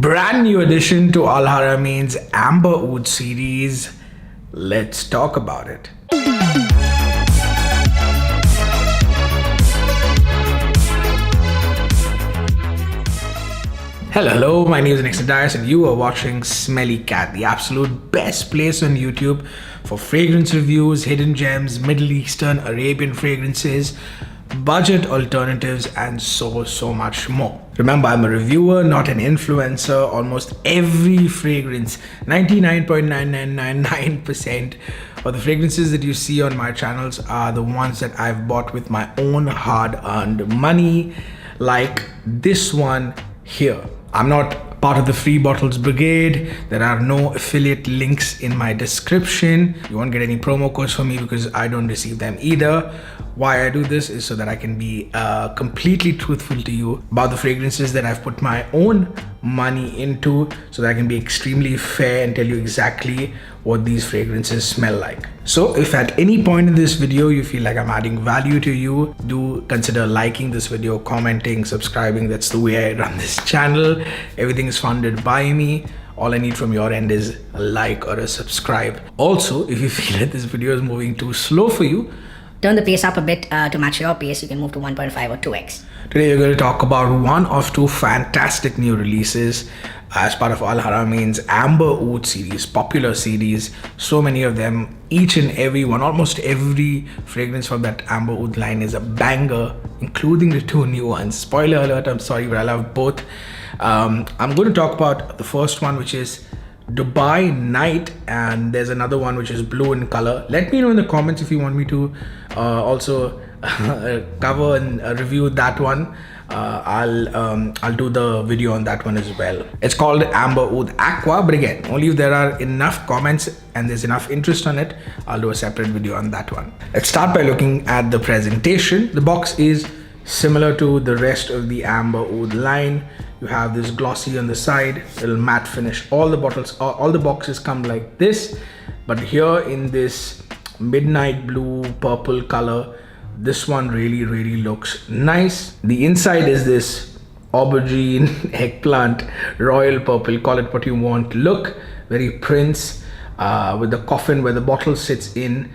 Brand new addition to Al Haramain's Amber Oud series. Let's talk about it. Hello, my name is Nixon Dias and you are watching Smelly Cat, the absolute best place on YouTube for fragrance reviews, hidden gems, Middle Eastern, Arabian fragrances, budget alternatives, and so much more. Remember, I'm a reviewer, not an influencer. Almost every fragrance, 99.9999% of the fragrances that you see on my channels are the ones that I've bought with my own hard-earned money, like this one here. I'm not part of the free bottles brigade. There are no affiliate links in my description. You won't get any promo codes from me because I don't receive them either. Why I do this is so that I can be completely truthful to you about the fragrances that I've put my own money into, so that I can be extremely fair and tell you exactly what these fragrances smell like. So if at any point in this video you feel like I'm adding value to you, do consider liking this video, commenting, subscribing. That's the way I run this channel. Everything is funded by me. All I need from your end is a like or a subscribe. Also, if you feel that this video is moving too slow for you, turn the pace up a bit to match your pace. You can move to 1.5 or 2x. Today we're going to talk about one of two fantastic new releases as part of Al Haramain's Amber Oud series, popular series. So many of them, each and every one, almost every fragrance from that Amber Oud line is a banger, including the two new ones. Spoiler alert, I'm sorry, but I love both. I'm going to talk about the first one, which is Dubai Night, and there's another one which is blue in color. Let me know in the comments if you want me to also cover and review that one. I'll do the video on that one as well. It's called Amber Oud Aqua, but again, only if there are enough comments and there's enough interest on it, I'll do a separate video on that one. Let's start by looking at the presentation. The box is similar to the rest of the Amber Oud line. You have this glossy on the side, little matte finish. All the bottles, all the boxes come like this, but here in this midnight blue purple color, this one really looks nice. The inside is this aubergine, eggplant, royal purple, call it what you want look, very Prince, with the coffin where the bottle sits in.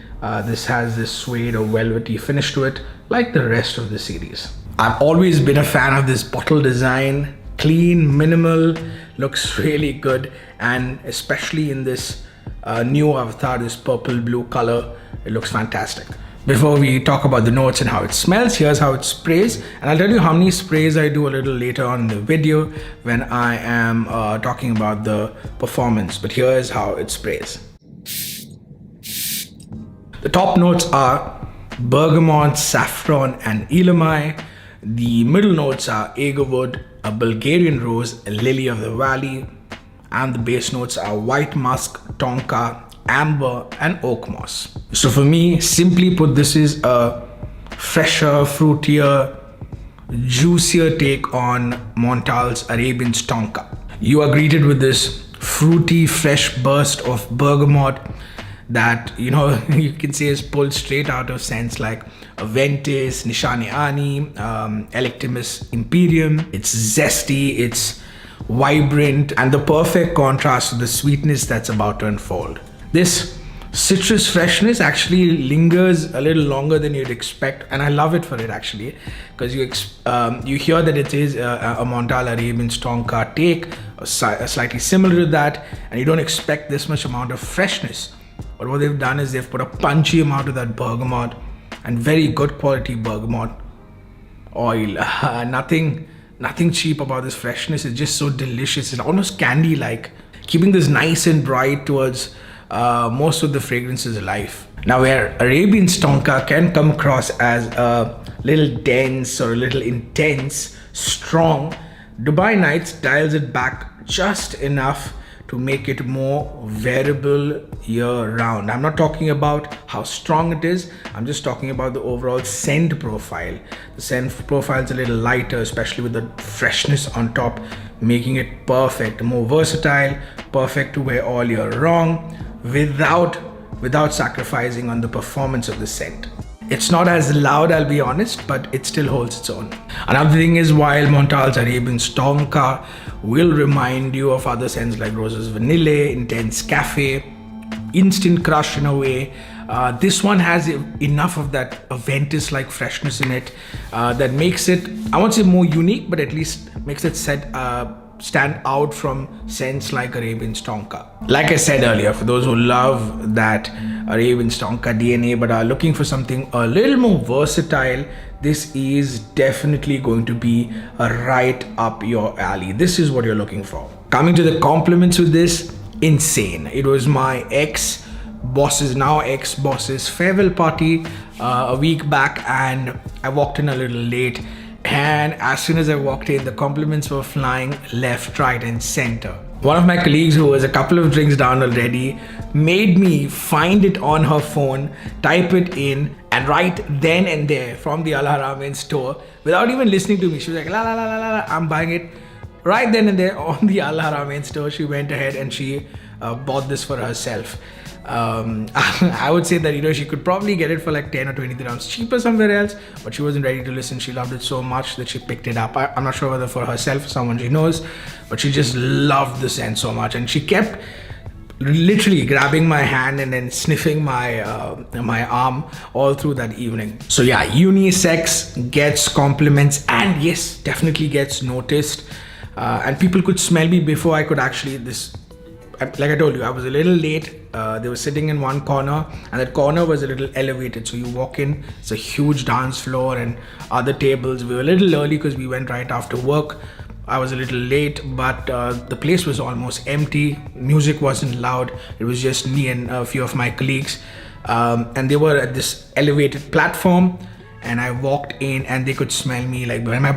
This has this suede or velvety finish to it, like the rest of the series. I've always been a fan of this bottle design. Clean, minimal, looks really good, and especially in this new avatar, this purple blue color, it looks fantastic. Before we talk about the notes and how it smells, here's how it sprays, and I'll tell you how many sprays I do a little later on in the video when I am talking about the performance, but here's how it sprays. The top notes are bergamot, saffron, and elamai. The middle notes are agarwood, a Bulgarian rose, a lily of the valley, and the base notes are white musk, tonka, amber, and oak moss. So for me, simply put, this is a fresher, fruitier, juicier take on Montal's Arabian's tonka. You are greeted with this fruity, fresh burst of bergamot that, you know, you can say is pulled straight out of scents like Aventis, Nishane Ani, Electimus Imperium. It's zesty, it's vibrant, and the perfect contrast to the sweetness that's about to unfold. This citrus freshness actually lingers a little longer than you'd expect, and I love it for it actually, because you hear that it is a Montal Arabian's tonka take, slightly similar to that, and you don't expect this much amount of freshness. But what they've done is they've put a punchy amount of that bergamot and very good quality bergamot oil. Nothing cheap about this freshness. It's just so delicious. It's almost candy-like, keeping this nice and bright towards most of the fragrances life. Now, where Arabian's tonka can come across as a little dense or a little intense, strong, Dubai Nights dials it back just enough to make it more wearable year-round. I'm not talking about how strong it is, I'm just talking about the overall scent profile. The scent profile is a little lighter, especially with the freshness on top, making it perfect, more versatile, perfect to wear all year round, without sacrificing on the performance of the scent. It's not as loud, I'll be honest, but it still holds its own. Another thing is, while Montal's Arabian Tonka will remind you of other scents like Rose's Vanille, Intense Cafe, Instant Crush in a way, this one has enough of that Aventus-like freshness in it that makes it, I won't say more unique, but at least makes it stand out from scents like Arabian Tonka. Like I said earlier, for those who love that Arabian Tonka DNA but are looking for something a little more versatile, this is definitely going to be right up your alley. This is what you're looking for. Coming to the compliments with this, insane. It was my now ex-boss's farewell party a week back, and I walked in a little late, and as soon as I walked in, the compliments were flying left, right and center. One of my colleagues, who was a couple of drinks down already, made me find it on her phone, type it in, and right then and there from the Haramain store, without even listening to me, she was like, la la la la la, I'm buying it. Right then and there on the Haramain store, she went ahead and she bought this for herself. I would say that, she could probably get it for like 10 or 20 dirhams cheaper somewhere else, but she wasn't ready to listen. She loved it so much that she picked it up. I'm not sure whether for herself or someone she knows, but she just loved the scent so much, and she kept literally grabbing my hand and then sniffing my arm all through that evening. So yeah, unisex, gets compliments, and yes, definitely gets noticed. And people could smell me before I could actually, like I told you, I was a little late. They were sitting in one corner, and that corner was a little elevated. So you walk in, it's a huge dance floor and other tables. We were a little early because we went right after work. I was a little late, but the place was almost empty. Music wasn't loud. It was just me and a few of my colleagues. And they were at this elevated platform. And I walked in, and they could smell me like my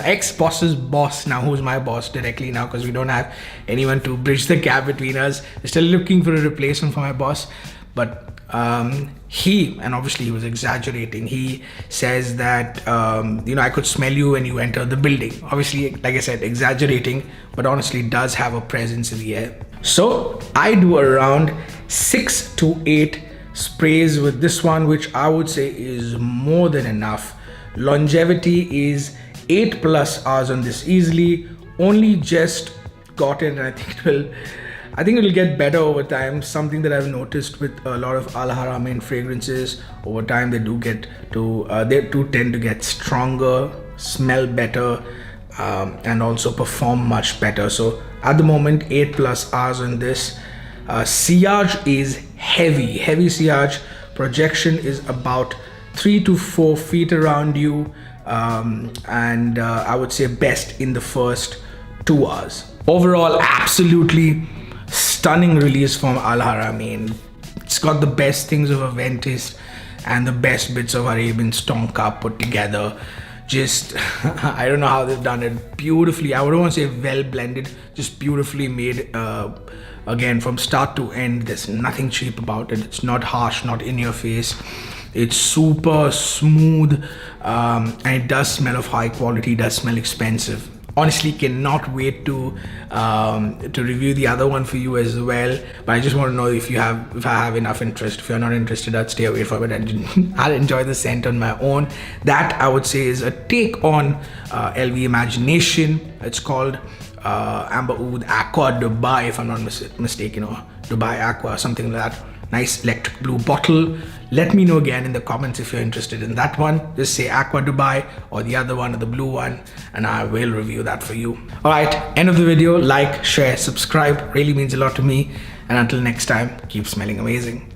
ex-boss's boss now, who's my boss directly now, because we don't have anyone to bridge the gap between us. We're still looking for a replacement for my boss. But and obviously he was exaggerating. He says that, I could smell you when you enter the building. Obviously, like I said, exaggerating, but honestly does have a presence in the air. So I do around 6 to 8 sprays with this one, which I would say is more than enough. Longevity is 8+ hours on this easily. Only just got it, and I think it'll get better over time. Something that I've noticed with a lot of Al Haramain fragrances, over time they do tend to get stronger, smell better, and also perform much better. So at the moment, 8+ hours on this. Sillage is heavy sillage. Projection is about 3 to 4 feet around you, and I would say best in the first 2 hours. Overall, absolutely stunning release from Al Haramain. It's got the best things of Aventus and the best bits of Arabian Tonka put together. Just I don't know how they've done it beautifully. I wouldn't want to say well blended, just beautifully made. Again, from start to end, there's nothing cheap about it. It's not harsh, not in your face. It's super smooth, and it does smell of high quality, does smell expensive. Honestly, cannot wait to review the other one for you as well. But I just want to know if I have enough interest. If you're not interested, I'd stay away from it. I'll enjoy the scent on my own. That I would say is a take on LV Imagination. It's called Amber Oud Aqua Dubai, if I'm not mistaken, or Dubai Aqua, something like that. Nice electric blue bottle. Let me know again in the comments if you're interested in that one. Just say Aqua Dubai or the other one or the blue one, and I will review that for you. Alright, end of the video. Like, share, subscribe. Really means a lot to me. And until next time, keep smelling amazing.